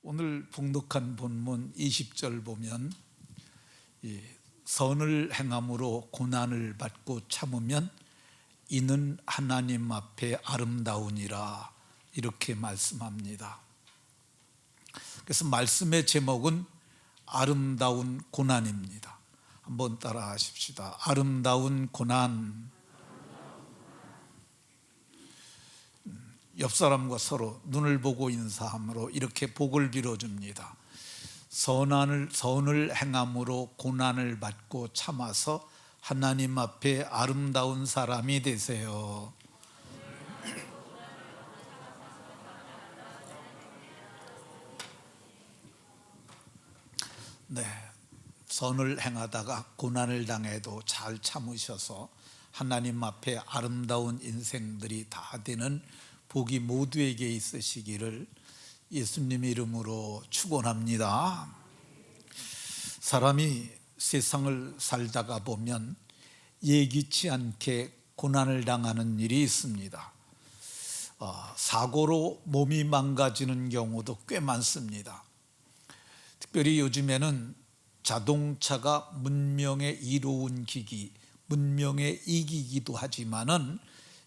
오늘 봉독한 본문 20절 보면 선을 행함으로 고난을 받고 참으면 이는 하나님 앞에 아름다우니라, 이렇게 말씀합니다. 그래서 말씀의 제목은 아름다운 고난입니다. 한번 따라 하십시다. 아름다운 고난. 옆 사람과 서로 눈을 보고 인사함으로 이렇게 복을 빌어줍니다. 선을 행함으로 고난을 받고 참아서 하나님 앞에 아름다운 사람이 되세요. 네, 선을 행하다가 고난을 당해도 잘 참으셔서 하나님 앞에 아름다운 인생들이 다 되는 복이 모두에게 있으시기를 예수님 이름으로 축원합니다. 사람이 세상을 살다가 보면 예기치 않게 고난을 당하는 일이 있습니다. 사고로 몸이 망가지는 경우도 꽤 많습니다. 특별히 요즘에는 자동차가 문명의 이로운 기기, 문명의 이기기도 하지만은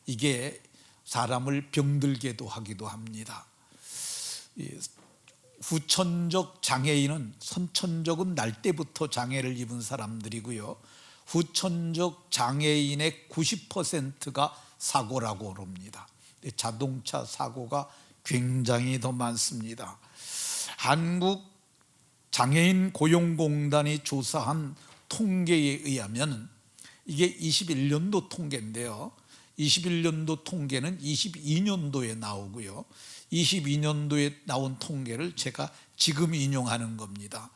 이게 사람을 병들게도 하기도 합니다. 후천적 장애인은, 선천적은 날 때부터 장애를 입은 사람들이고요, 후천적 장애인의 90%가 사고라고 그럽니다. 자동차 사고가 굉장히 더 많습니다. 한국 장애인 고용공단이 조사한 통계에 의하면, 이게 21년도 통계인데요, 21년도 통계는 22년도에 나오고요, 22년도에 나온 통계를 제가 지금 인용하는 겁니다.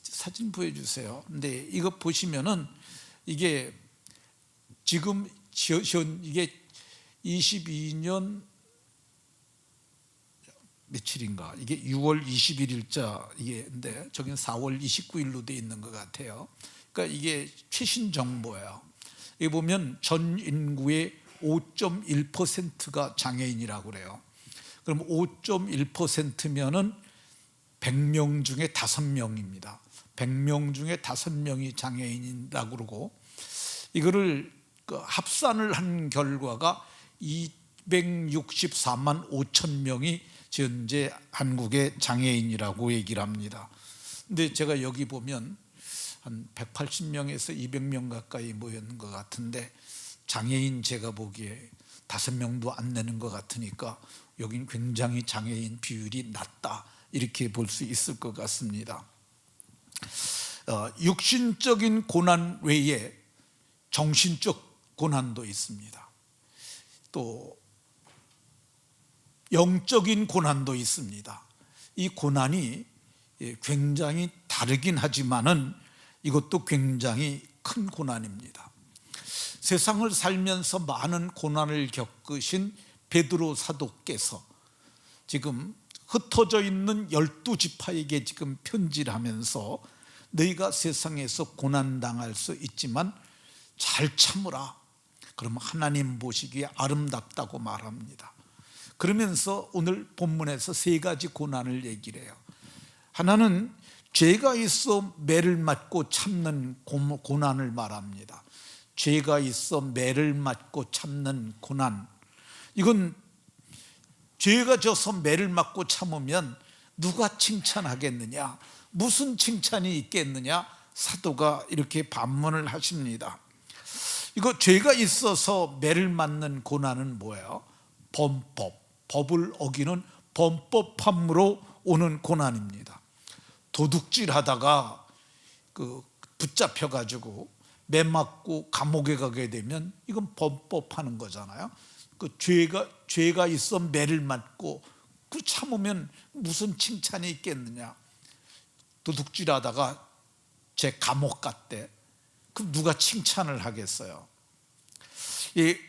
사진 보여주세요. 근데 이거 보시면은 이게 지금 이게 22년 며칠인가, 이게 6월 21일자 이게,인데 저긴 4월 29일로 돼 있는 것 같아요. 그러니까 이게 최신 정보예요. 여기 보면 전 인구의 5.1%가 장애인이라고 그래요. 그럼 5.1%면은 100명 중에 5명입니다. 100명 중에 5명이 장애인이라고 그러고, 이거를 합산을 한 결과가 264만 5천 명이 현재 한국의 장애인이라고 얘기를 합니다. 근데 제가 여기 보면 한 180명에서 200명 가까이 모였는 것 같은데, 장애인 제가 보기에 5명도 안 되는 것 같으니까 여긴 굉장히 장애인 비율이 낮다, 이렇게 볼 수 있을 것 같습니다. 육신적인 고난 외에 정신적 고난도 있습니다. 또 영적인 고난도 있습니다. 이 고난이 굉장히 다르긴 하지만은 이것도 굉장히 큰 고난입니다. 세상을 살면서 많은 고난을 겪으신 베드로 사도께서 지금 흩어져 있는 12지파에게 지금 편지를 하면서, 너희가 세상에서 고난당할 수 있지만 잘 참으라, 그러면 하나님 보시기에 아름답다고 말합니다. 그러면서 오늘 본문에서 3가지 고난을 얘기를 해요. 하나는 죄가 있어 매를 맞고 참는 고난을 말합니다. 죄가 있어 매를 맞고 참는 고난, 이건 죄가 져서 매를 맞고 참으면 누가 칭찬하겠느냐, 무슨 칭찬이 있겠느냐, 사도가 이렇게 반문을 하십니다. 이거 죄가 있어서 매를 맞는 고난은 뭐예요? 법을 어기는 범법함으로 오는 고난입니다. 도둑질하다가 붙잡혀가지고 매 맞고 감옥에 가게 되면 이건 범법하는 거잖아요. 죄가 있어 매를 맞고 참으면 무슨 칭찬이 있겠느냐. 도둑질하다가 제 감옥 갔대, 그럼 누가 칭찬을 하겠어요?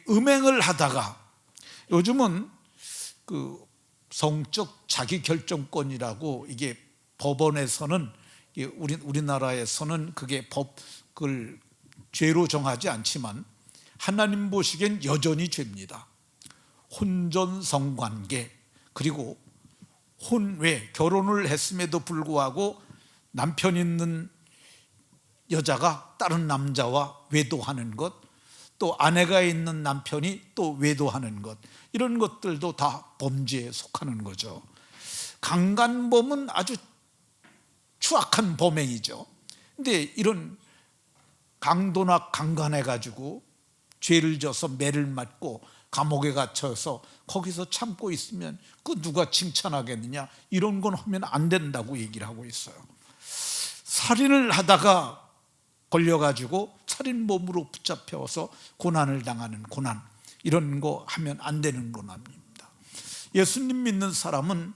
음행을 하다가, 요즘은 성적 자기결정권이라고, 이게 법원에서는, 우리나라에서는 그게 그걸 죄로 정하지 않지만 하나님 보시기엔 여전히 죄입니다. 혼전성관계, 그리고 혼외, 결혼을 했음에도 불구하고 남편 있는 여자가 다른 남자와 외도하는 것, 또 아내가 있는 남편이 또 외도하는 것, 이런 것들도 다 범죄에 속하는 거죠. 강간범은 아주 추악한 범행이죠. 근데 이런 강도나 강간해가지고 죄를 져서 매를 맞고 감옥에 갇혀서 거기서 참고 있으면 그 누가 칭찬하겠느냐, 이런 건 하면 안 된다고 얘기를 하고 있어요. 살인을 하다가 걸려가지고 살인범으로 붙잡혀서 고난을 당하는 고난, 이런 거 하면 안 되는 고난입니다. 예수님 믿는 사람은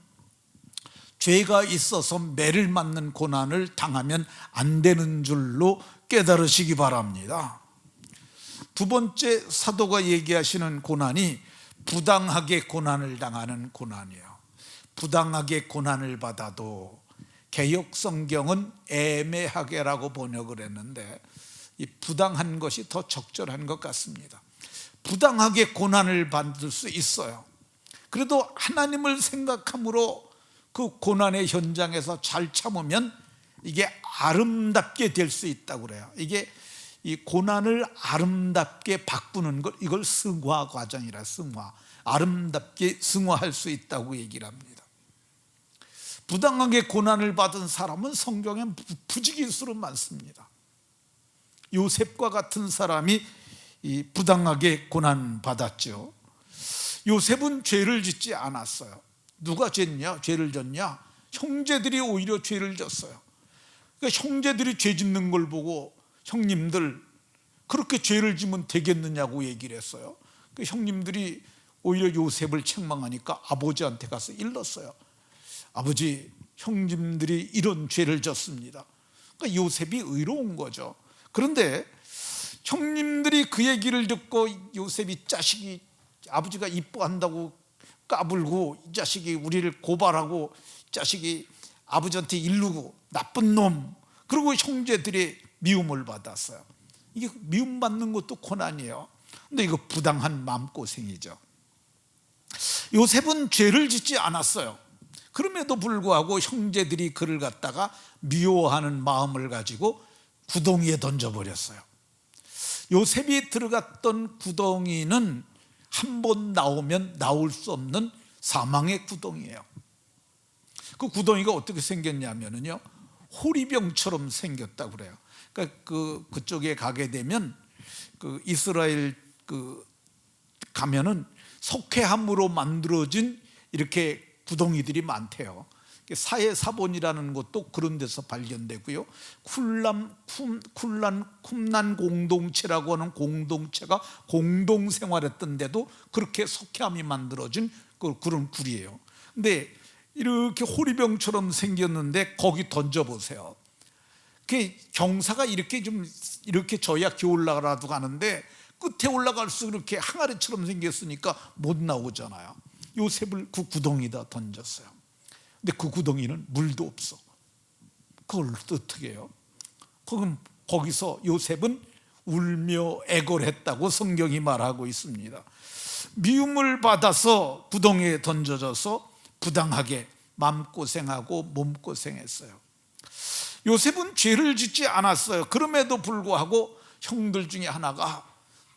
죄가 있어서 매를 맞는 고난을 당하면 안 되는 줄로 깨달으시기 바랍니다. 두 번째, 사도가 얘기하시는 고난이 부당하게 고난을 당하는 고난이에요. 부당하게 고난을 받아도, 개역 성경은 애매하게라고 번역을 했는데 이 부당한 것이 더 적절한 것 같습니다. 부당하게 고난을 받을 수 있어요. 그래도 하나님을 생각함으로 그 고난의 현장에서 잘 참으면 이게 아름답게 될 수 있다고 그래요. 이게 이 고난을 아름답게 바꾸는 것, 이걸 승화 과정이라, 승화, 아름답게 승화할 수 있다고 얘기를 합니다. 부당하게 고난을 받은 사람은 성경에 부지기수로 많습니다. 요셉과 같은 사람이 이 부당하게 고난 받았죠. 요셉은 죄를 짓지 않았어요. 누가 죄를 졌냐? 형제들이 오히려 죄를 졌어요. 그러니까 형제들이 죄 짓는 걸 보고 형님들, 그렇게 죄를 지면 되겠느냐고 얘기를 했어요. 그 형님들이 오히려 요셉을 책망하니까 아버지한테 가서 일렀어요. 아버지, 형님들이 이런 죄를 졌습니다. 그러니까 요셉이 의로운 거죠. 그런데 형님들이 그 얘기를 듣고 요셉이, 자식이 아버지가 이뻐한다고 까불고, 이 자식이 우리를 고발하고, 이 자식이 아버지한테 이르고 나쁜 놈, 그리고 형제들의 미움을 받았어요. 이게 미움받는 것도 고난이에요. 근데 이거 부당한 마음고생이죠. 요셉은 죄를 짓지 않았어요. 그럼에도 불구하고 형제들이 그를 갖다가 미워하는 마음을 가지고 구덩이에 던져버렸어요. 요셉이 들어갔던 구덩이는 한 번 나오면 나올 수 없는 사망의 구덩이에요. 그 구덩이가 어떻게 생겼냐면요, 호리병처럼 생겼다고 그래요. 그러니까 그쪽에 가게 되면 그 이스라엘 가면은 석회암으로 만들어진 이렇게 구덩이들이 많대요. 사해사본이라는 것도 그런 데서 발견되고요. 쿰란 공동체라고 하는 공동체가 공동생활했던 데도 그렇게 석회암이 만들어진 그런 굴이에요. 근데 이렇게 호리병처럼 생겼는데 거기 던져보세요. 그 경사가 이렇게 져야 기어올라가라도 가는데 끝에 올라갈수록 이렇게 항아리처럼 생겼으니까 못 나오잖아요. 요셉을 그 구덩이에다 던졌어요. 근데 그 구덩이는 물도 없어. 그걸 어떻게 해요? 그럼 거기서 요셉은 울며 애걸했다고 성경이 말하고 있습니다. 미움을 받아서 구덩이에 던져져서 부당하게 마음고생하고 몸고생했어요. 요셉은 죄를 짓지 않았어요. 그럼에도 불구하고 형들 중에 하나가,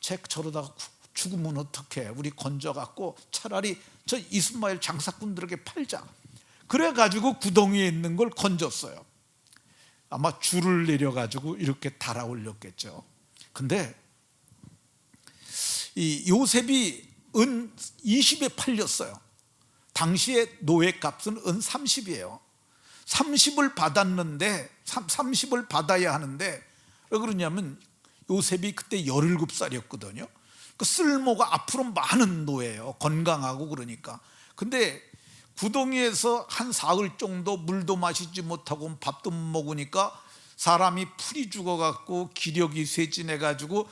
저러다가 죽으면 어떡해, 우리 건져갖고 차라리 저 이스마엘 장사꾼들에게 팔자. 그래가지고 구덩이에 있는 걸 건졌어요. 아마 줄을 내려가지고 이렇게 달아 올렸겠죠. 근데 이 요셉이 은 20에 팔렸어요. 당시에 노예값은 은 30이에요. 30을 받았는데, 30을 받아야 하는데, 왜 그러냐면 요셉이 그때 17살이었거든요. 그 쓸모가 앞으로 많은 노예예요. 건강하고 그러니까. 근데 구덩이에서 한 사흘 정도 물도 마시지 못하고 밥도 못 먹으니까 사람이 풀이 죽어갖고 기력이 쇠진해가지고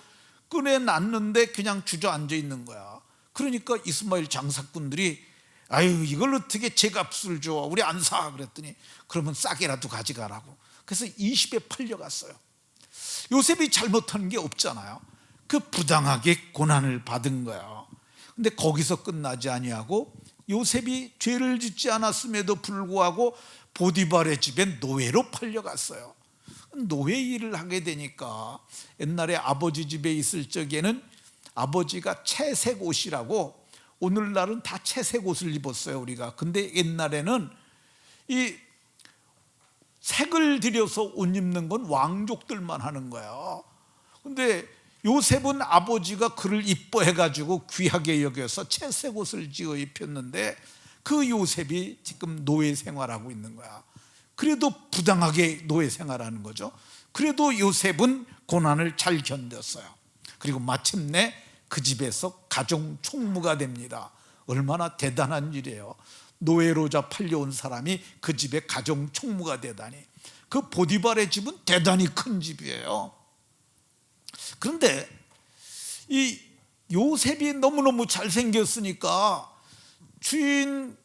꺼내놨는데 그냥 주저앉아 있는 거야. 그러니까 이스마엘 장사꾼들이, 아유, 이걸 어떻게 제값을 줘, 우리 안 사. 그랬더니 그러면 싸게라도 가져가라고. 그래서 20에 팔려갔어요. 요셉이 잘못한 게 없잖아요. 그 부당하게 고난을 받은 거야. 근데 거기서 끝나지 아니하고 요셉이 죄를 짓지 않았음에도 불구하고 보디발의 집에 노예로 팔려갔어요. 노예 일을 하게 되니까 옛날에 아버지 집에 있을 적에는 아버지가 채색 옷이라고, 오늘날은 다 채색 옷을 입었어요 우리가. 근데 옛날에는 이 색을 들여서 옷 입는 건 왕족들만 하는 거예요. 근데 요셉은 아버지가 그를 이뻐해 가지고 귀하게 여겨서 채색 옷을 지어 입혔는데, 그 요셉이 지금 노예 생활하고 있는 거야. 그래도 부당하게 노예 생활하는 거죠. 그래도 요셉은 고난을 잘 견뎠어요. 그리고 마침내 그 집에서 가정 총무가 됩니다. 얼마나 대단한 일이에요. 노예로 팔려온 사람이 그 집의 가정 총무가 되다니. 그 보디발의 집은 대단히 큰 집이에요. 그런데 이 요셉이 너무너무 잘생겼으니까 주인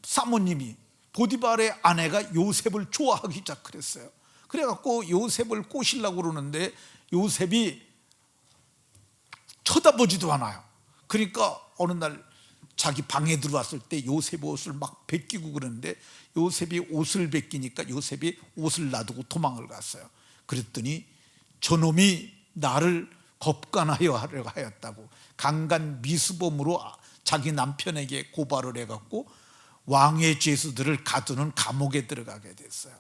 사모님이, 보디발의 아내가 요셉을 좋아하기 시작했어요. 그래갖고 요셉을 꼬시려고 그러는데 요셉이 쳐다보지도 않아요. 그러니까 어느 날 자기 방에 들어왔을 때 요셉 옷을 막 벗기고 그러는데, 요셉이 옷을 벗기니까 요셉이 옷을 놔두고 도망을 갔어요. 그랬더니 저놈이 나를 겁간하여 하려고 하였다고 강간 미수범으로 자기 남편에게 고발을 해갖고 왕의 죄수들을 가두는 감옥에 들어가게 됐어요.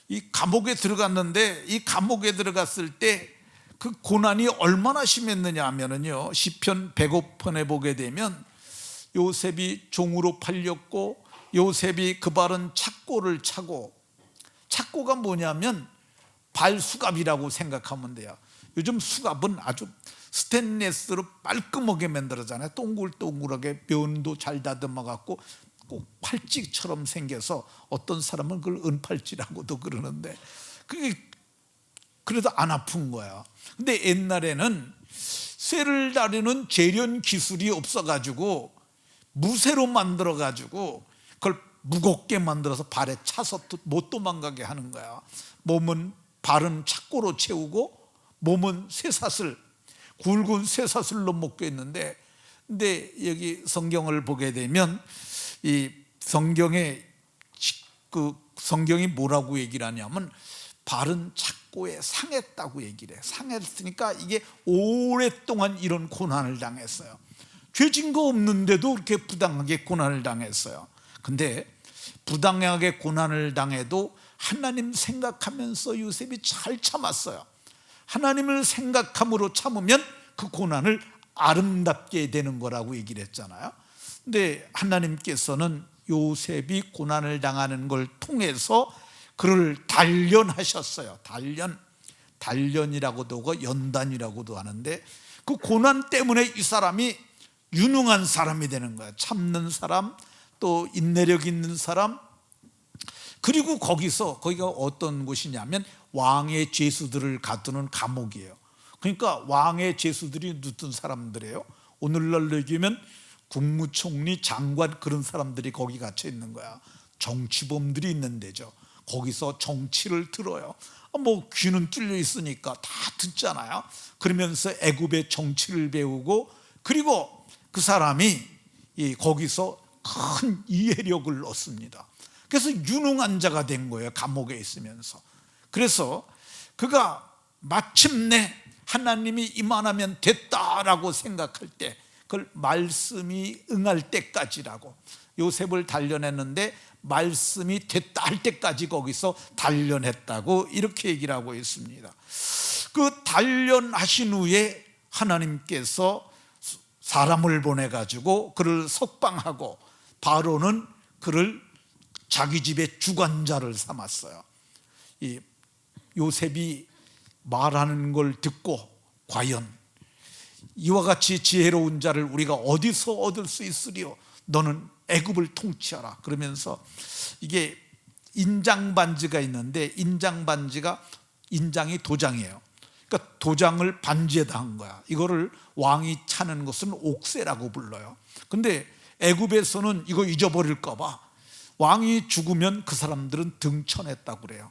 이 감옥에 들어갔는데, 이 감옥에 들어갔을 때 그 고난이 얼마나 심했느냐 하면은요, 시편 105편에 보게 되면 요셉이 종으로 팔렸고, 요셉이 그 발은 착고를 차고, 착고가 뭐냐면 발수갑이라고 생각하면 돼요. 요즘 수갑은 아주 스테인리스로 깔끔하게 만들어잖아요. 동글동글하게 면도 잘 다듬어 갖고 꼭 팔찌처럼 생겨서 어떤 사람은 그걸 은팔찌라고도 그러는데, 그게 그래도 안 아픈 거야. 근데 옛날에는 쇠를 다루는 재련 기술이 없어가지고 무쇠로 만들어가지고 그걸 무겁게 만들어서 발에 차서 못 도망가게 하는 거야. 몸은 발은 착고로 채우고 몸은 쇠사슬, 굵은 쇠사슬로 묶여 있는데, 근데 여기 성경을 보게 되면 이 성경이 뭐라고 얘기를 하냐면 발은 착고에 상했다고 얘기를 해. 상했으니까 이게 오랫동안 이런 고난을 당했어요. 죄진 거 없는데도 이렇게 부당하게 고난을 당했어요. 근데 부당하게 고난을 당해도 하나님 생각하면서 요셉이 잘 참았어요. 하나님을 생각함으로 참으면 그 고난을 아름답게 되는 거라고 얘기를 했잖아요. 근데 하나님께서는 요셉이 고난을 당하는 걸 통해서 그를 단련하셨어요. 단련이라고도 하고 연단이라고도 하는데, 그 고난 때문에 이 사람이 유능한 사람이 되는 거예요. 참는 사람, 또 인내력 있는 사람. 그리고 거기가 어떤 곳이냐면 왕의 죄수들을 가두는 감옥이에요. 그러니까 왕의 죄수들이 누군 사람들이에요. 오늘날 얘기하면 국무총리, 장관, 그런 사람들이 거기 갇혀 있는 거야. 정치범들이 있는 데죠. 거기서 정치를 들어요. 뭐 귀는 뚫려 있으니까 다 듣잖아요. 그러면서 애굽의 정치를 배우고, 그리고 그 사람이 거기서 큰 이해력을 얻습니다. 그래서 유능한 자가 된 거예요, 감옥에 있으면서. 그래서 그가 마침내 하나님이 이만하면 됐다라고 생각할 때, 그걸 말씀이 응할 때까지라고, 요셉을 단련했는데 말씀이 됐다 할 때까지 거기서 단련했다고 이렇게 얘기를 하고 있습니다. 그 단련하신 후에 하나님께서 사람을 보내가지고 그를 석방하고, 바로는 그를 자기 집의 주관자를 삼았어요. 이 요셉이 말하는 걸 듣고 과연 이와 같이 지혜로운 자를 우리가 어디서 얻을 수 있으리요? 너는 애굽을 통치하라. 그러면서 이게 인장 반지가 있는데, 인장이 도장이에요. 그러니까 도장을 반지에다 한 거야. 이거를 왕이 차는 것은 옥새라고 불러요. 근데 애굽에서는 이거 잊어버릴까 봐 왕이 죽으면 그 사람들은 등천했다고 그래요.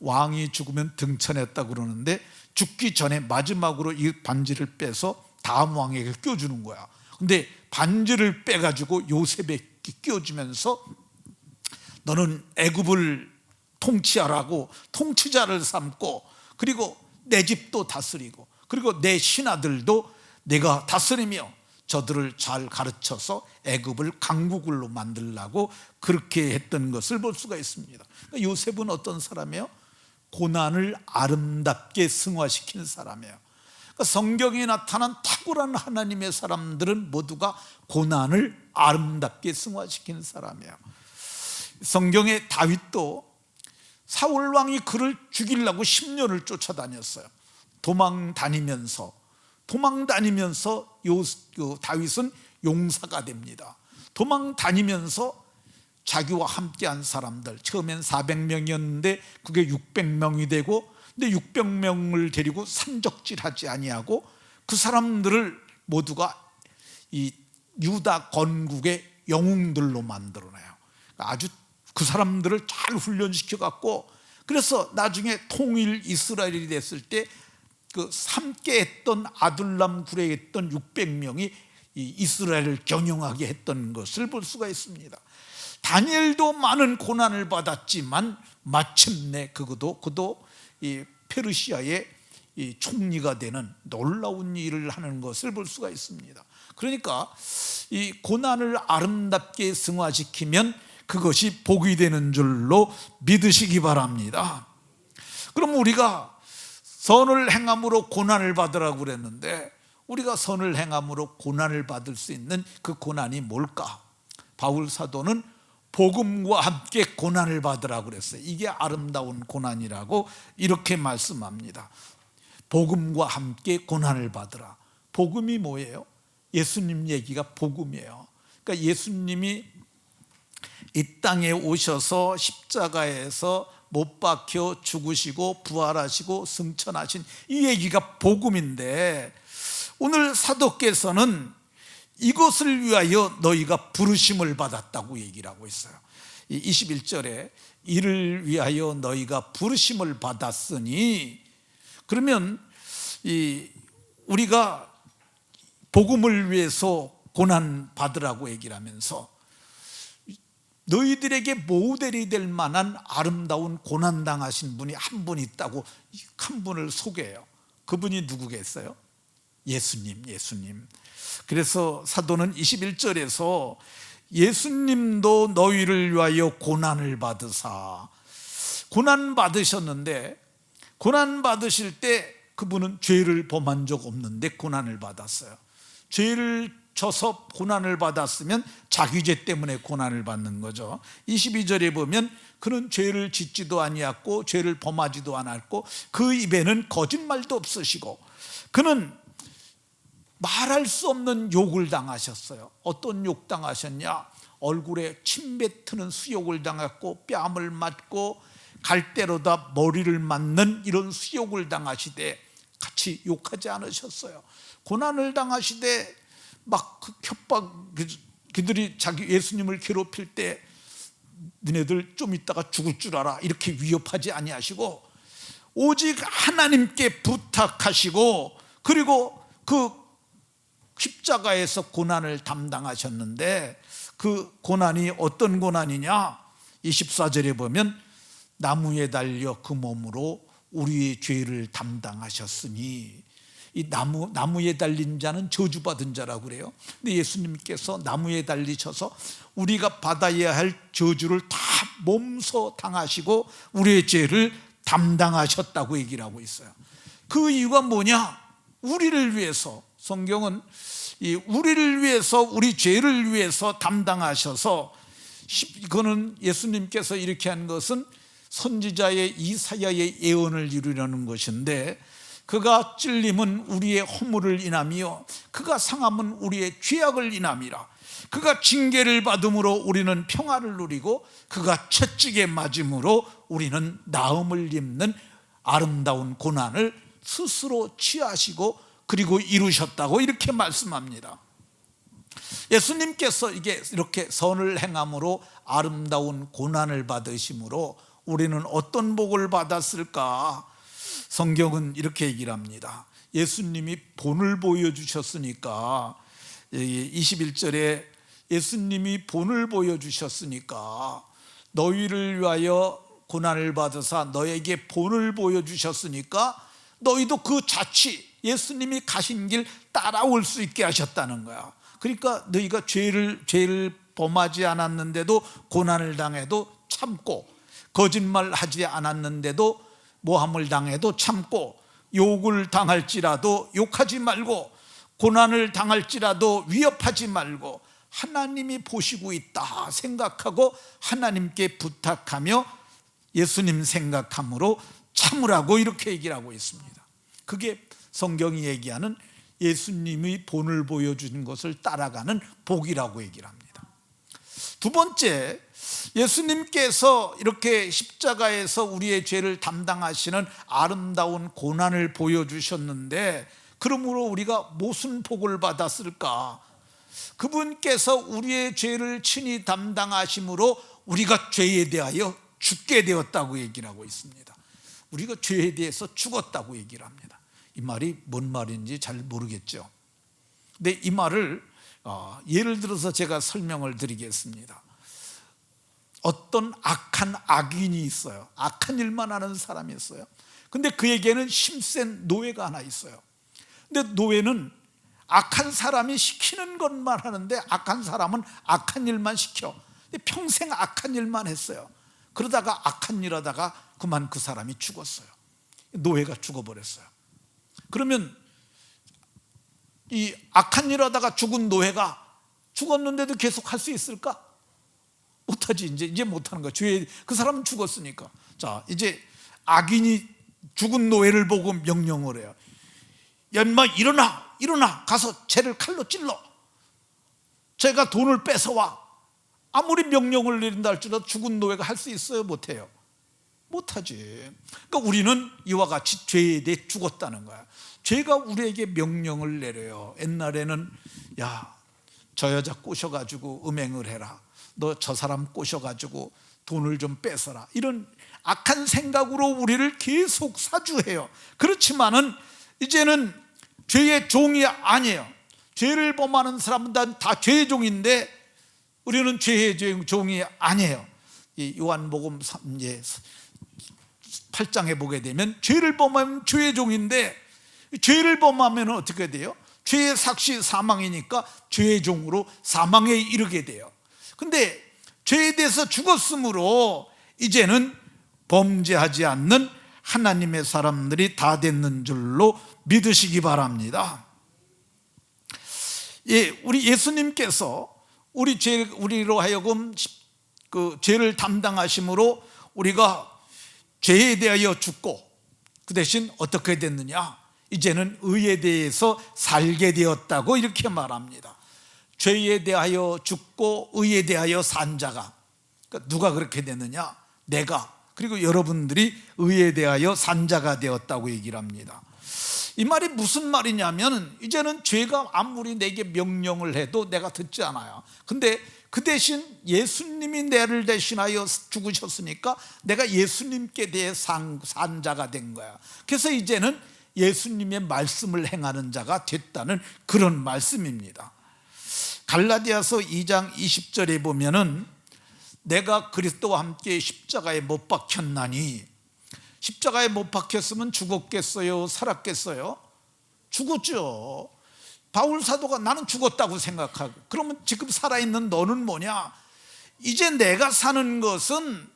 왕이 죽으면 등천했다고 그러는데, 죽기 전에 마지막으로 이 반지를 빼서 다음 왕에게 껴주는 거야. 근데 반지를 빼가지고 요셉에게 끼워주면서 너는 애굽을 통치하라고 통치자를 삼고, 그리고 내 집도 다스리고, 그리고 내 신하들도 내가 다스리며 저들을 잘 가르쳐서 애굽을 강국으로 만들라고 그렇게 했던 것을 볼 수가 있습니다. 그러니까 요셉은 어떤 사람이에요? 고난을 아름답게 승화시킨 사람이에요. 그러니까 성경에 나타난 탁월한 하나님의 사람들은 모두가 고난을 아름답게 승화시킨 사람이에요. 성경의 다윗도 사울 왕이 그를 죽이려고 10년을 쫓아다녔어요. 도망 다니면서 다윗은 용사가 됩니다. 도망 다니면서 자기와 함께한 사람들, 처음엔 400명이었는데 그게 600명이 되고, 근데 600명을 데리고 산적질하지 아니하고 그 사람들을 모두가 이 유다 건국의 영웅들로 만들어내요. 아주 그 사람들을 잘 훈련시켜 갖고, 그래서 나중에 통일 이스라엘이 됐을 때 그 함께 했던 아둘람 굴에 있던 600명이 이스라엘을 경영하게 했던 것을 볼 수가 있습니다. 다니엘도 많은 고난을 받았지만 마침내 그도 이 페르시아의 이 총리가 되는 놀라운 일을 하는 것을 볼 수가 있습니다. 그러니까 이 고난을 아름답게 승화시키면 그것이 복이 되는 줄로 믿으시기 바랍니다. 그럼 우리가 선을 행함으로 고난을 받으라고 그랬는데, 우리가 선을 행함으로 고난을 받을 수 있는 그 고난이 뭘까? 바울 사도는 복음과 함께 고난을 받으라고 그랬어요. 이게 아름다운 고난이라고 이렇게 말씀합니다. 복음과 함께 고난을 받으라. 복음이 뭐예요? 예수님 얘기가 복음이에요. 그러니까 예수님이 이 땅에 오셔서 십자가에서 못 박혀 죽으시고 부활하시고 승천하신 이 얘기가 복음인데, 오늘 사도께서는 이것을 위하여 너희가 부르심을 받았다고 얘기를 하고 있어요. 21절에 이를 위하여 너희가 부르심을 받았으니, 그러면 우리가 복음을 위해서 고난 받으라고 얘기를 하면서 너희들에게 모델이 될 만한 아름다운 고난 당하신 분이 한 분 있다고 한 분을 소개해요. 그분이 누구겠어요? 예수님. 그래서 사도는 21절에서 예수님도 너희를 위하여 고난을 받으사, 고난 받으셨는데, 고난 받으실 때 그분은 죄를 범한 적 없는데 고난을 받았어요. 죄를 져서 고난을 받았으면 자기 죄 때문에 고난을 받는 거죠. 22절에 보면 그는 죄를 짓지도 아니했고 죄를 범하지도 않았고 그 입에는 거짓말도 없으시고, 그는 말할 수 없는 욕을 당하셨어요. 어떤 욕 당하셨냐? 얼굴에 침 뱉는 수욕을 당했고, 뺨을 맞고 갈대로다 머리를 맞는 이런 수욕을 당하시되 같이 욕하지 않으셨어요. 고난을 당하시되 막 그 협박, 그들이 자기 예수님을 괴롭힐 때 너네들 좀 있다가 죽을 줄 알아 이렇게 위협하지 아니하시고, 오직 하나님께 부탁하시고, 그리고 그 십자가에서 고난을 담당하셨는데, 그 고난이 어떤 고난이냐? 24절에 보면 나무에 달려 그 몸으로 우리의 죄를 담당하셨으니, 이 나무에 달린 자는 저주받은 자라고 그래요. 근데 예수님께서 나무에 달리셔서 우리가 받아야 할 저주를 다 몸소 당하시고 우리의 죄를 담당하셨다고 얘기를 하고 있어요. 그 이유가 뭐냐? 우리를 위해서, 성경은 우리를 위해서, 우리 죄를 위해서 담당하셔서, 이거는 예수님께서 이렇게 한 것은 선지자의 이사야의 예언을 이루려는 것인데, 그가 찔림은 우리의 허물을 인하며 그가 상함은 우리의 죄악을 인함이라. 그가 징계를 받음으로 우리는 평화를 누리고 그가 채찍에 맞음으로 우리는 나음을 입는 아름다운 고난을 스스로 취하시고 그리고 이루셨다고 이렇게 말씀합니다. 예수님께서 이렇게 선을 행함으로 아름다운 고난을 받으심으로 우리는 어떤 복을 받았을까? 성경은 이렇게 얘기를 합니다. 예수님이 본을 보여주셨으니까 21절에 예수님이 본을 보여주셨으니까 너희를 위하여 고난을 받으사 너에게 본을 보여주셨으니까 너희도 그 자취 예수님이 가신 길 따라올 수 있게 하셨다는 거야. 그러니까 너희가 죄를 범하지 않았는데도 고난을 당해도 참고, 거짓말하지 않았는데도 모함을 당해도 참고, 욕을 당할지라도 욕하지 말고, 고난을 당할지라도 위협하지 말고 하나님이 보시고 있다 생각하고 하나님께 부탁하며 예수님 생각함으로 참으라고 이렇게 얘기를 하고 있습니다. 그게 성경이 얘기하는 예수님이 본을 보여준 것을 따라가는 복이라고 얘기를 합니다. 두 번째, 예수님께서 이렇게 십자가에서 우리의 죄를 담당하시는 아름다운 고난을 보여주셨는데 그러므로 우리가 무슨 복을 받았을까? 그분께서 우리의 죄를 친히 담당하심으로 우리가 죄에 대하여 죽게 되었다고 얘기를 하고 있습니다. 우리가 죄에 대해서 죽었다고 얘기를 합니다. 이 말이 뭔 말인지 잘 모르겠죠. 근데 이 말을 예를 들어서 제가 설명을 드리겠습니다. 어떤 악한 악인이 있어요. 악한 일만 하는 사람이 있어요. 근데 그에게는 힘센 노예가 하나 있어요. 근데 노예는 악한 사람이 시키는 것만 하는데 악한 사람은 악한 일만 시켜. 평생 악한 일만 했어요. 그러다가 악한 일 하다가 그만 그 사람이 죽었어요. 노예가 죽어버렸어요. 그러면 이 악한 일 하다가 죽은 노예가 죽었는데도 계속 할 수 있을까? 못하지. 이제 못하는 거야. 그 사람은 죽었으니까. 자, 이제 악인이 죽은 노예를 보고 명령을 해요. 야, 인마 일어나 가서 쟤를 칼로 찔러. 쟤가 돈을 뺏어와. 아무리 명령을 내린다 할지라도 죽은 노예가 할 수 있어요? 못해요? 못하지. 그러니까 우리는 이와 같이 죄에 대해 죽었다는 거야. 죄가 우리에게 명령을 내려요. 옛날에는 야, 저 여자 꼬셔가지고 음행을 해라. 너 저 사람 꼬셔가지고 돈을 좀 뺏어라. 이런 악한 생각으로 우리를 계속 사주해요. 그렇지만은 이제는 죄의 종이 아니에요. 죄를 범하는 사람은 다 죄의 종인데 우리는 죄의 종이 아니에요. 이 요한복음 8장에 보게 되면 죄를 범하면 죄의 종인데 죄를 범하면 어떻게 돼요? 죄의 삭시 사망이니까 죄의 종으로 사망에 이르게 돼요. 근데 죄에 대해서 죽었으므로 이제는 범죄하지 않는 하나님의 사람들이 다 됐는 줄로 믿으시기 바랍니다. 예, 우리 예수님께서 우리로 하여금 그 죄를 담당하심으로 우리가 죄에 대하여 죽고 그 대신 어떻게 됐느냐? 이제는 의에 대해서 살게 되었다고 이렇게 말합니다. 죄에 대하여 죽고 의에 대하여 산 자가, 그러니까 누가 그렇게 됐느냐? 내가, 그리고 여러분들이 의에 대하여 산 자가 되었다고 얘기를 합니다. 이 말이 무슨 말이냐면 이제는 죄가 아무리 내게 명령을 해도 내가 듣지 않아요. 근데 그 대신 예수님이 나를 대신하여 죽으셨으니까 내가 예수님께 대해 산 자가 된 거야. 그래서 이제는 예수님의 말씀을 행하는 자가 됐다는 그런 말씀입니다. 갈라디아서 2장 20절에 보면은 내가 그리스도와 함께 십자가에 못 박혔나니, 십자가에 못 박혔으면 죽었겠어요? 살았겠어요? 죽었죠. 바울 사도가 나는 죽었다고 생각하고, 그러면 지금 살아있는 너는 뭐냐? 이제 내가 사는 것은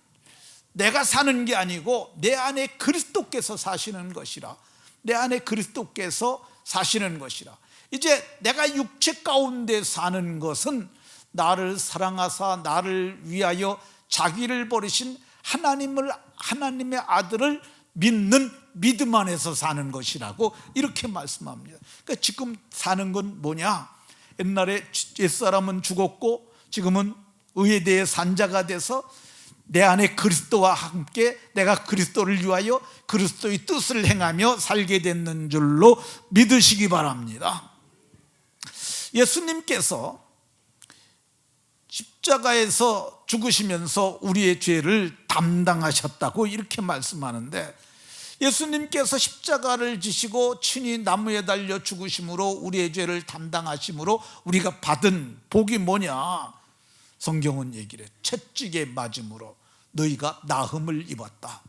내가 사는 게 아니고 내 안에 그리스도께서 사시는 것이라. 내 안에 그리스도께서 사시는 것이라. 이제 내가 육체 가운데 사는 것은 나를 사랑하사 나를 위하여 자기를 버리신 하나님의 아들을 믿는 믿음 안에서 사는 것이라고 이렇게 말씀합니다. 그러니까 지금 사는 건 뭐냐? 옛날에 옛사람은 죽었고 지금은 의에 대해 산 자가 돼서 내 안에 그리스도와 함께 내가 그리스도를 위하여 그리스도의 뜻을 행하며 살게 됐는 줄로 믿으시기 바랍니다. 예수님께서 십자가에서 죽으시면서 우리의 죄를 담당하셨다고 이렇게 말씀하는데, 예수님께서 십자가를 지시고 친히 나무에 달려 죽으심으로 우리의 죄를 담당하심으로 우리가 받은 복이 뭐냐? 성경은 얘기를 해. 채찍에 맞음으로 너희가 나음을 입었다.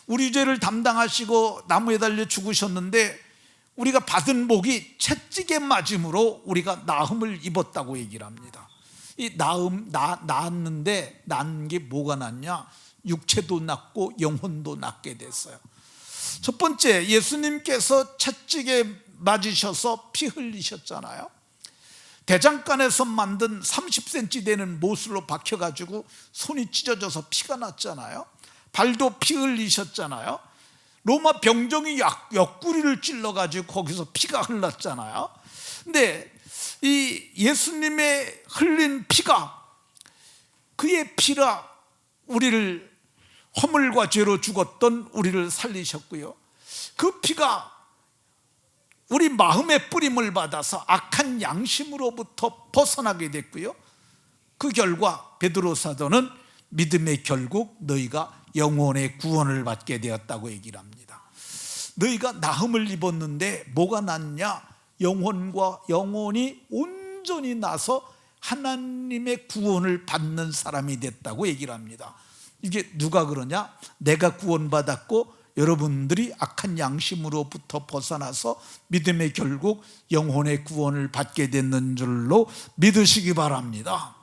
우리 죄를 담당하시고 나무에 달려 죽으셨는데 우리가 받은 복이 채찍에 맞음으로 우리가 나음을 입었다고 얘기를 합니다. 이 낳았는데 낳은 게 뭐가 낫냐? 육체도 낫고 영혼도 낫게 됐어요. 첫 번째, 예수님께서 채찍에 맞으셔서 피 흘리셨잖아요. 대장간에서 만든 30cm 되는 못으로 박혀가지고 손이 찢어져서 피가 났잖아요. 발도 피 흘리셨잖아요. 로마 병정이 옆구리를 찔러가지고 거기서 피가 흘렀잖아요. 근데 이 예수님의 흘린 피가, 그의 피라 우리를 허물과 죄로 죽었던 우리를 살리셨고요, 그 피가 우리 마음의 뿌림을 받아서 악한 양심으로부터 벗어나게 됐고요, 그 결과 베드로 사도는 믿음의 결국 너희가 영혼의 구원을 받게 되었다고 얘기를 합니다. 너희가 나음을 입었는데 뭐가 낫냐? 영혼과 영혼이 온전히 나서 하나님의 구원을 받는 사람이 됐다고 얘기를 합니다. 이게 누가 그러냐? 내가 구원받았고 여러분들이 악한 양심으로부터 벗어나서 믿음의 결국 영혼의 구원을 받게 됐는 줄로 믿으시기 바랍니다.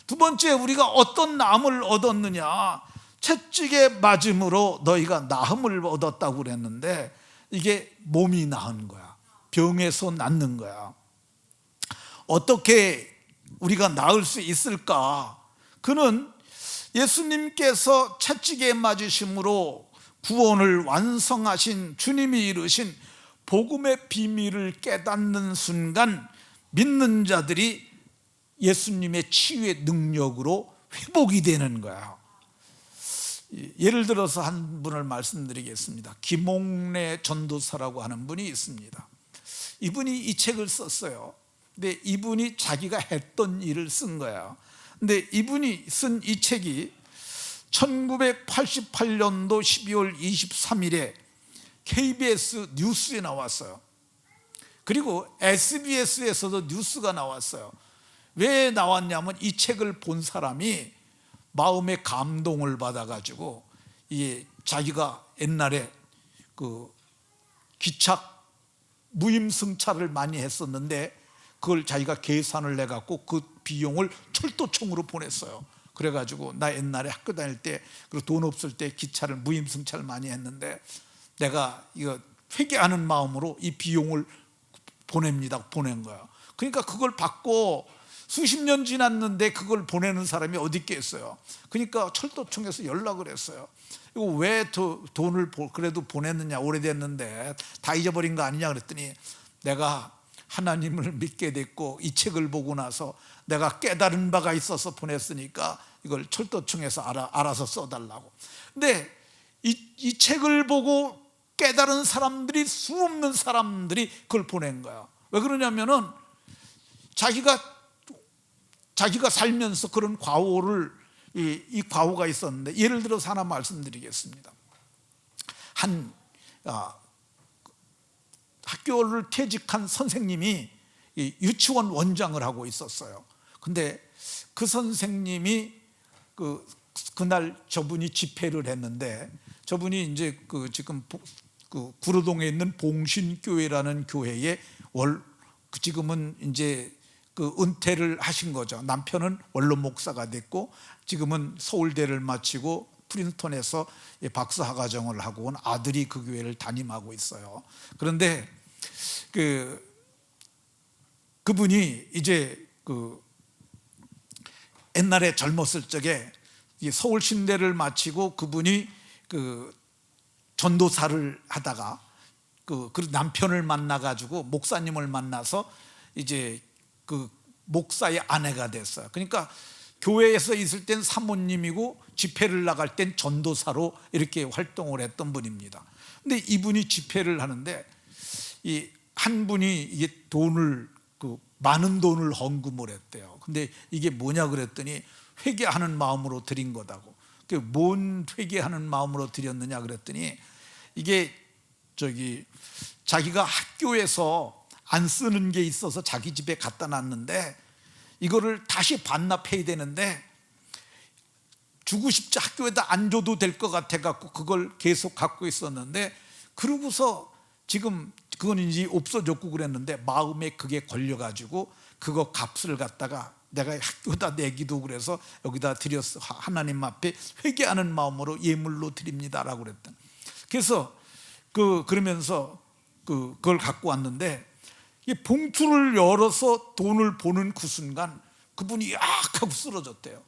두 번째, 우리가 어떤 나음을 얻었느냐? 채찍에 맞음으로 너희가 나음을 얻었다고 그랬는데 이게 몸이 나은 거야. 병에서 낫는 거야. 어떻게 우리가 나을 수 있을까? 그는 예수님께서 채찍에 맞으심으로 구원을 완성하신 주님이 이루신 복음의 비밀을 깨닫는 순간 믿는 자들이 예수님의 치유의 능력으로 회복이 되는 거야. 예를 들어서 한 분을 말씀드리겠습니다. 김옥래 전도사라고 하는 분이 있습니다. 이분이 이 책을 썼어요. 근데 이분이 자기가 했던 일을 쓴 거야. 근데 이분이 쓴 이 책이 1988년도 12월 23일에 KBS 뉴스에 나왔어요. 그리고 SBS에서도 뉴스가 나왔어요. 왜 나왔냐면 이 책을 본 사람이 마음의 감동을 받아가지고 자기가 옛날에 그 기차 무임승차를 많이 했었는데 그걸 자기가 계산을 해갖고 그 비용을 철도청으로 보냈어요. 그래가지고 나 옛날에 학교 다닐 때 그리고 돈 없을 때 기차를 무임승차를 많이 했는데 내가 이거 회개하는 마음으로 이 비용을 보낸 거야. 그러니까 그걸 받고 수십 년 지났는데 그걸 보내는 사람이 어디 있겠어요. 그러니까 철도청에서 연락을 했어요. 이거 왜 돈을 그래도 보냈느냐, 오래됐는데 다 잊어버린 거 아니냐 그랬더니 내가 하나님을 믿게 됐고 이 책을 보고 나서 내가 깨달은 바가 있어서 보냈으니까 이걸 철도청에서 알아서 써달라고. 근데 이 책을 보고 깨달은 사람들이 수없는 사람들이 그걸 보낸 거야. 왜 그러냐면은 자기가 살면서 그런 과오를 이 과오가 있었는데, 예를 들어서 하나 말씀드리겠습니다. 학교를 퇴직한 선생님이 유치원 원장을 하고 있었어요. 근데 그 선생님이 그날 저분이 집회를 했는데, 저분이 이제 지금 구로동에 있는 봉신교회라는 교회에 지금은 이제 은퇴를 하신 거죠. 남편은 원로 목사가 됐고 지금은 서울대를 마치고 프린스턴에서 박사학과정을 하고 온 아들이 그 교회를 담임하고 있어요. 그런데 그분이 이제 옛날에 젊었을 적에 서울 신대를 마치고 그분이 전도사를 하다가 그 남편을 만나가지고 목사님을 만나서 이제 목사의 아내가 됐어요. 그러니까 교회에서 있을 땐 사모님이고 집회를 나갈 땐 전도사로 이렇게 활동을 했던 분입니다. 근데 이분이 집회를 하는데 한 분이 이게 많은 돈을 헌금을 했대요. 근데 이게 뭐냐 그랬더니 회개하는 마음으로 드린 거다고. 뭔 회개하는 마음으로 드렸느냐 그랬더니 이게 자기가 학교에서 안 쓰는 게 있어서 자기 집에 갖다 놨는데 이거를 다시 반납해야 되는데 주고 싶지, 학교에다 안 줘도 될 것 같아 갖고 그걸 계속 갖고 있었는데, 그러고서 지금 그건 이제 없어졌고 그랬는데 마음에 그게 걸려 가지고 그거 값을 갖다가 내가 학교에다 내기도 그래서 여기다 드렸어. 하나님 앞에 회개하는 마음으로 예물로 드립니다라고 그랬다. 그래서 그러면서 그걸 갖고 왔는데, 이 봉투를 열어서 돈을 보는 그 순간 그분이 약 하고 쓰러졌대요.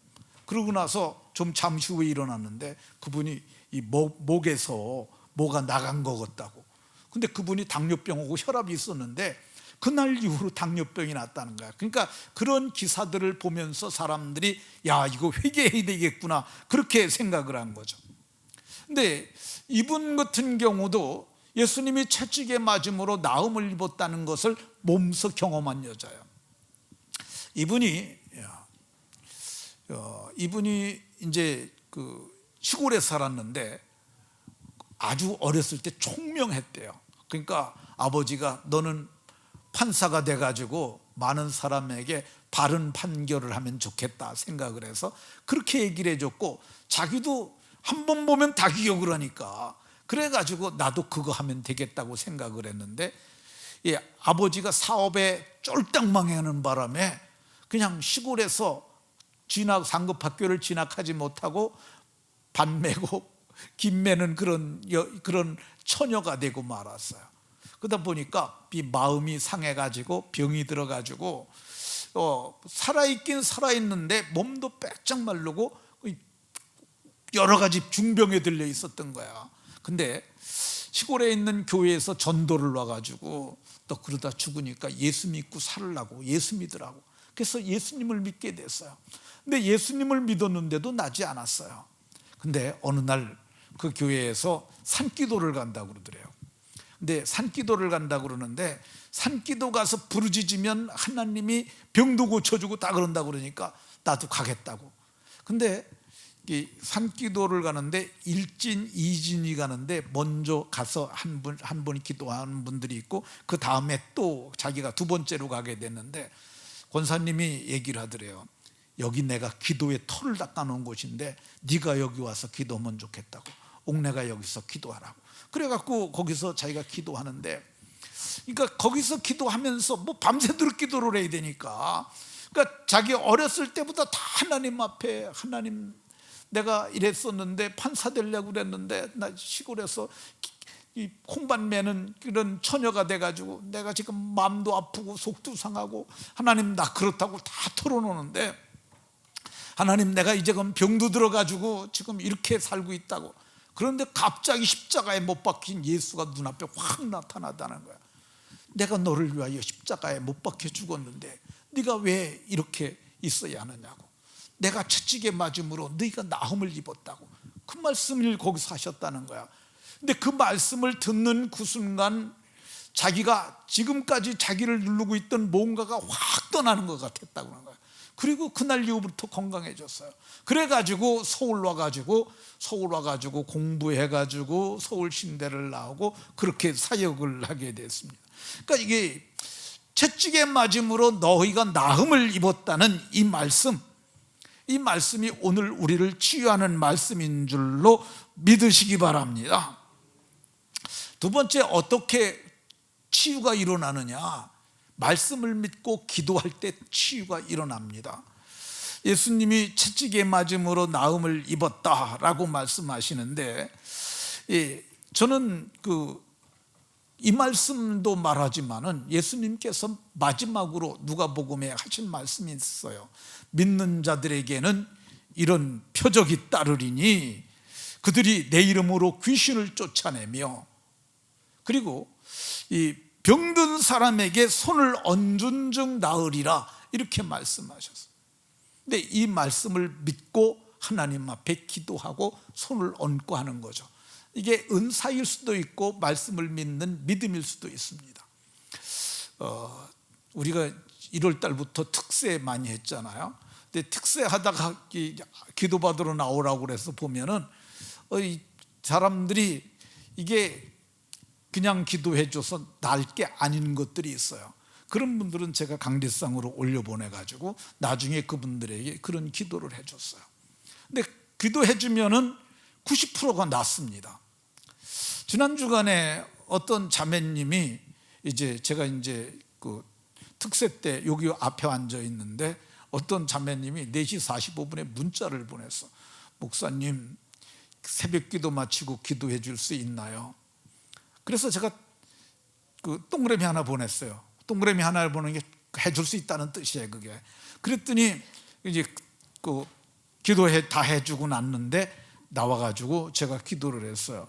그러고 나서 좀 잠시 후에 일어났는데 그분이 이 목에서 뭐가 나간 것 같다고. 근데 그분이 당뇨병하고 혈압이 있었는데 그날 이후로 당뇨병이 났다는 거야. 그러니까 그런 기사들을 보면서 사람들이 야, 이거 회개해야 되겠구나, 그렇게 생각을 한 거죠. 근데 이분 같은 경우도 예수님이 채찍에 맞음으로 나음을 입었다는 것을 몸소 경험한 여자예요. 이분이 이제 시골에 살았는데 아주 어렸을 때 총명했대요. 그러니까 아버지가 너는 판사가 돼가지고 많은 사람에게 바른 판결을 하면 좋겠다 생각을 해서 그렇게 얘기를 해줬고, 자기도 한 번 보면 다 기억을 하니까 그래가지고 나도 그거 하면 되겠다고 생각을 했는데, 아버지가 사업에 쫄딱 망하는 바람에 그냥 시골에서 상급학교를 진학하지 못하고 반 매고 김 매는 그런 처녀가 되고 말았어요. 그러다 보니까 이 마음이 상해가지고 병이 들어가지고 살아있긴 살아있는데 몸도 빼짝 마르고 여러 가지 중병에 들려 있었던 거야. 근데 시골에 있는 교회에서 전도를 와가지고 또 그러다 죽으니까 예수 믿고 살으려고 예수 믿으라고. 그래서 예수님을 믿게 됐어요. 근데 예수님을 믿었는데도 나지 않았어요. 근데 어느 날 그 교회에서 산기도를 간다고 그러더래요. 근데 산기도를 간다고 그러는데 산기도 가서 부르짖으면 하나님이 병도 고쳐주고 다 그런다고 그러니까 나도 가겠다고. 근데 산기도를 가는데 1진, 2진이 가는데 먼저 가서 한 분이 기도하는 분들이 있고 그 다음에 또 자기가 두 번째로 가게 됐는데 권사님이 얘기를 하더래요. 여기 내가 기도의 털을 닦아놓은 곳인데 네가 여기 와서 기도하면 좋겠다고. 옥내가 여기서 기도하라고. 그래갖고 거기서 자기가 기도하는데, 그러니까 거기서 기도하면서 뭐 밤새도록 기도를 해야 되니까, 그러니까 자기 어렸을 때보다 다 하나님 앞에, 하나님 내가 이랬었는데 판사 되려고 그랬는데 나 시골에서 이 콩밭 매는 그런 처녀가 돼가지고 내가 지금 마음도 아프고 속도 상하고 하나님 나 그렇다고 다 털어놓는데, 하나님 내가 이제 병도 들어가지고 지금 이렇게 살고 있다고. 그런데 갑자기 십자가에 못 박힌 예수가 눈앞에 확 나타나다는 거야. 내가 너를 위하여 십자가에 못 박혀 죽었는데 네가 왜 이렇게 있어야 하느냐고. 내가 채찍에 맞음으로 네가 나음을 입었다고. 그 말씀을 거기서 하셨다는 거야. 근데 그 말씀을 듣는 그 순간 자기가 지금까지 자기를 누르고 있던 뭔가가 확 떠나는 것 같았다고 하는 거야. 그리고 그날 이후부터 건강해졌어요. 그래가지고 서울 와가지고 공부해가지고 서울신대를 나오고 그렇게 사역을 하게 됐습니다. 그러니까 이게 채찍에 맞음으로 너희가 나음을 입었다는 이 말씀이 오늘 우리를 치유하는 말씀인 줄로 믿으시기 바랍니다. 두 번째, 어떻게 치유가 일어나느냐? 말씀을 믿고 기도할 때 치유가 일어납니다. 예수님이 채찍에 맞음으로 나음을 입었다라고 말씀하시는데, 저는 이 말씀도 말하지만은 예수님께서 마지막으로 누가복음에 하신 말씀이 있어요. 믿는 자들에게는 이런 표적이 따르리니 그들이 내 이름으로 귀신을 쫓아내며, 그리고 이 병든 사람에게 손을 얹은 즉 나으리라, 이렇게 말씀하셨어요. 근데 이 말씀을 믿고 하나님 앞에 기도하고 손을 얹고 하는 거죠. 이게 은사일 수도 있고 말씀을 믿는 믿음일 수도 있습니다. 우리가 1월 달부터 특세 많이 했잖아요. 근데 특세 하다가 기도받으러 나오라고 그래서 보면은 사람들이 이게 그냥 기도해줘서 날 게 아닌 것들이 있어요. 그런 분들은 제가 강대상으로 올려보내가지고 나중에 그분들에게 그런 기도를 해줬어요. 근데 기도해주면은 90%가 낫습니다. 지난 주간에 어떤 자매님이 제가 그 특세 때 여기 앞에 앉아 있는데 어떤 자매님이 4시 45분에 문자를 보냈어. 목사님, 새벽 기도 마치고 기도해 줄 수 있나요? 그래서 제가 그 동그라미 하나 보냈어요. 동그라미 하나를 보는 게 해줄 수 있다는 뜻이에요, 그게. 그랬더니 그 다 해주고 났는데 나와가지고 제가 기도를 했어요.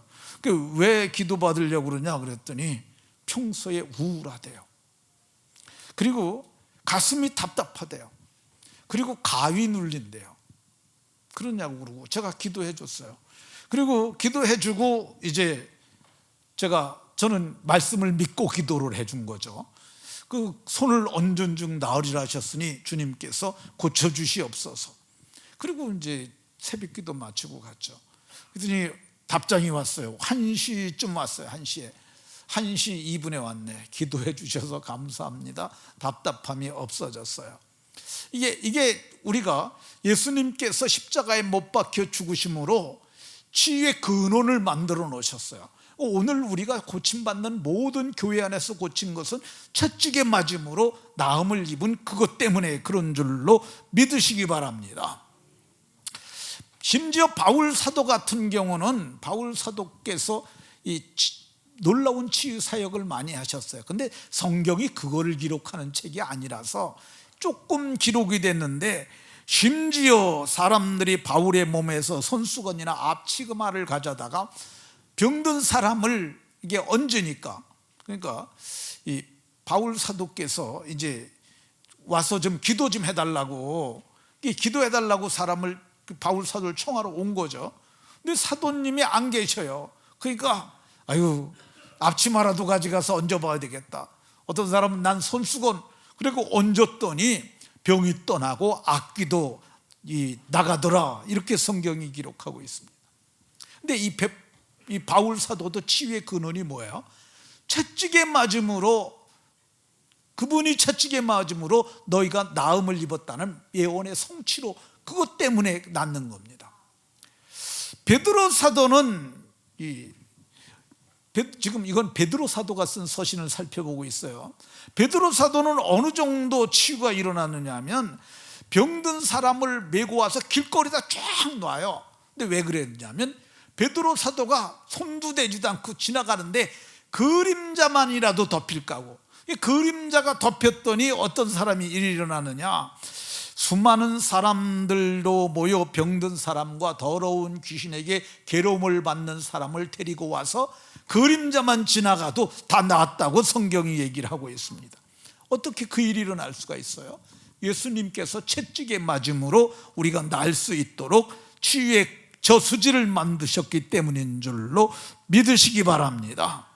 왜 기도 받으려고 그러냐 그랬더니 평소에 우울하대요. 그리고 가슴이 답답하대요. 그리고 가위 눌린대요. 그러냐고 그러고 제가 기도해 줬어요. 그리고 기도해 주고 저는 말씀을 믿고 기도를 해준 거죠. 그 손을 얹은 중 나으리라 하셨으니 주님께서 고쳐주시옵소서. 그리고 새벽 기도 마치고 갔죠. 그랬더니 답장이 왔어요. 1시쯤 왔어요. 1시에 1시 2분에 왔네. 기도해 주셔서 감사합니다. 답답함이 없어졌어요. 이게 우리가 예수님께서 십자가에 못 박혀 죽으심으로 치유의 근원을 만들어 놓으셨어요. 오늘 우리가 고침받는 모든 교회 안에서 고친 것은 채찍에 맞음으로 나음을 입은 그것 때문에 그런 줄로 믿으시기 바랍니다. 심지어 바울 사도 같은 경우는 바울 사도께서 이 놀라운 치유 사역을 많이 하셨어요. 근데 성경이 그거를 기록하는 책이 아니라서 조금 기록이 됐는데, 심지어 사람들이 바울의 몸에서 손수건이나 앞치마를 가져다가 병든 사람을 이게 얹으니까, 그러니까 이 바울 사도께서 와서 좀 기도 좀 해달라고, 기도해달라고 사람을 바울 사도를 청하러 온 거죠. 근데 사도님이 안 계셔요. 그러니까 앞치마라도 가져가서 얹어봐야 되겠다. 어떤 사람은 난 손수건, 그리고 얹었더니 병이 떠나고 악귀도 나가더라, 이렇게 성경이 기록하고 있습니다. 근데 이 바울 사도도 치유의 근원이 뭐예요? 채찍에 맞음으로, 그분이 채찍에 맞음으로 너희가 나음을 입었다는 예언의 성취로, 그것 때문에 낫는 겁니다. 베드로 사도는 지금 이건 베드로 사도가 쓴 서신을 살펴보고 있어요. 베드로 사도는 어느 정도 치유가 일어나느냐 하면, 병든 사람을 메고 와서 길거리에다 쫙 놔요. 근데 왜 그랬냐면 베드로 사도가 손도 대지도 않고 지나가는데 그림자만이라도 덮일까고. 그림자가 덮였더니 어떤 사람이 일어나느냐, 수많은 사람들도 모여 병든 사람과 더러운 귀신에게 괴로움을 받는 사람을 데리고 와서 그림자만 지나가도 다 나았다고 성경이 얘기를 하고 있습니다. 어떻게 그 일이 일어날 수가 있어요? 예수님께서 채찍에 맞음으로 우리가 날 수 있도록 치유의 저수지를 만드셨기 때문인 줄로 믿으시기 바랍니다.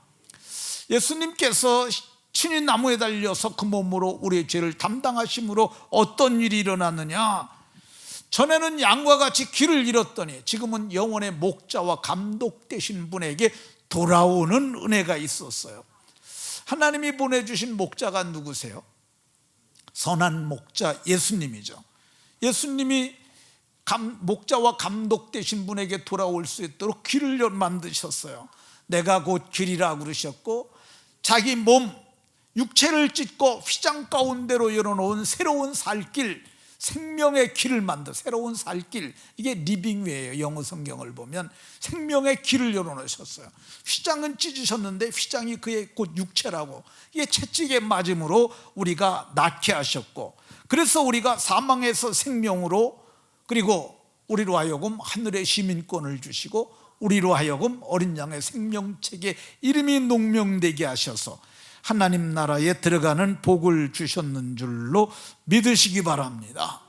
예수님께서 친히 나무에 달려서 그 몸으로 우리의 죄를 담당하심으로 어떤 일이 일어났느냐, 전에는 양과 같이 길을 잃었더니 지금은 영혼의 목자와 감독 되신 분에게 돌아오는 은혜가 있었어요. 하나님이 보내주신 목자가 누구세요? 선한 목자 예수님이죠. 예수님이 목자와 감독 되신 분에게 돌아올 수 있도록 길을 만드셨어요. 내가 곧 길이라 그러셨고, 자기 몸 육체를 찢고 휘장 가운데로 열어놓은 새로운 살길, 생명의 길을 만들, 새로운 살길, 이게 리빙웨이예요. 영어 성경을 보면 생명의 길을 열어놓으셨어요. 휘장은 찢으셨는데 휘장이 그의 곧 육체라고, 이게 채찍에 맞음으로 우리가 낫게 하셨고, 그래서 우리가 사망에서 생명으로, 그리고 우리로 하여금 하늘의 시민권을 주시고 우리로 하여금 어린 양의 생명책에 이름이 농명되게 하셔서 하나님 나라에 들어가는 복을 주셨는 줄로 믿으시기 바랍니다.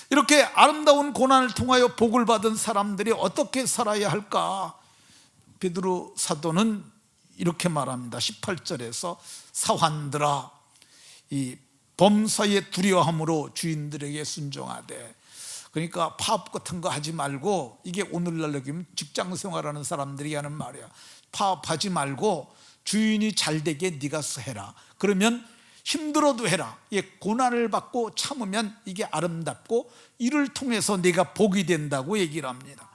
이렇게 아름다운 고난을 통하여 복을 받은 사람들이 어떻게 살아야 할까? 베드로 사도는 이렇게 말합니다. 18절에서 사환들아, 이 범사에 두려워함으로 주인들에게 순종하되 그러니까 파업 같은 거 하지 말고, 이게 오늘날 여기면 직장 생활하는 사람들이 하는 말이야. 파업하지 말고 주인이 잘 되게 네가 해라. 그러면 힘들어도 해라. 고난을 받고 참으면 이게 아름답고 이를 통해서 네가 복이 된다고 얘기를 합니다.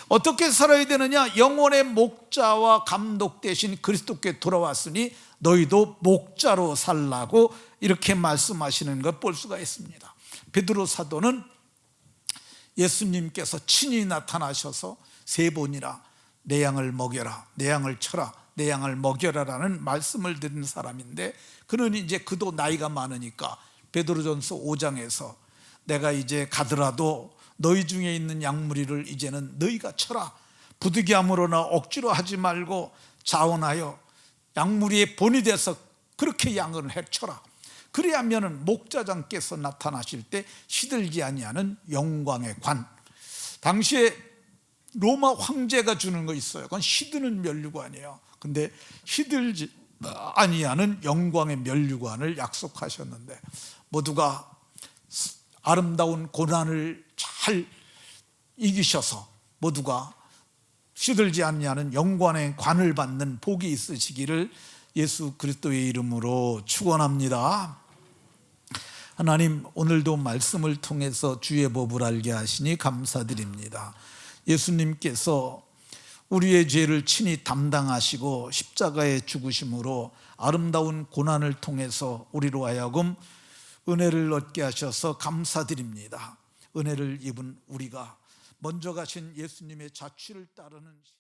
어떻게 살아야 되느냐? 영혼의 목자와 감독 대신 그리스도께 돌아왔으니 너희도 목자로 살라고 이렇게 말씀하시는 걸 볼 수가 있습니다. 베드로 사도는 예수님께서 친히 나타나셔서 3번이나 내 양을 먹여라, 내 양을 쳐라, 내 양을 먹여라라는 말씀을 드린 사람인데, 그는 이제 그도 나이가 많으니까 베드로전서 5장에서 내가 이제 가더라도 너희 중에 있는 양무리를 이제는 너희가 쳐라, 부득이함으로나 억지로 하지 말고 자원하여 양무리의 본이 돼서 그렇게 양을 해쳐라. 그래야면은 목자장께서 나타나실 때 시들지 아니하는 영광의 관. 당시에 로마 황제가 주는 거 있어요. 그건 시드는 면류관이에요. 근데 시들지 아니하는 영광의 면류관을 약속하셨는데, 모두가 아름다운 고난을 잘 이기셔서 모두가 시들지 아니하는 영광의 관을 받는 복이 있으시기를 예수 그리스도의 이름으로 축원합니다. 하나님, 오늘도 말씀을 통해서 주의 법을 알게 하시니 감사드립니다. 예수님께서 우리의 죄를 친히 담당하시고 십자가에 죽으심으로 아름다운 고난을 통해서 우리로 하여금 은혜를 얻게 하셔서 감사드립니다. 은혜를 입은 우리가 먼저 가신 예수님의 자취를 따르는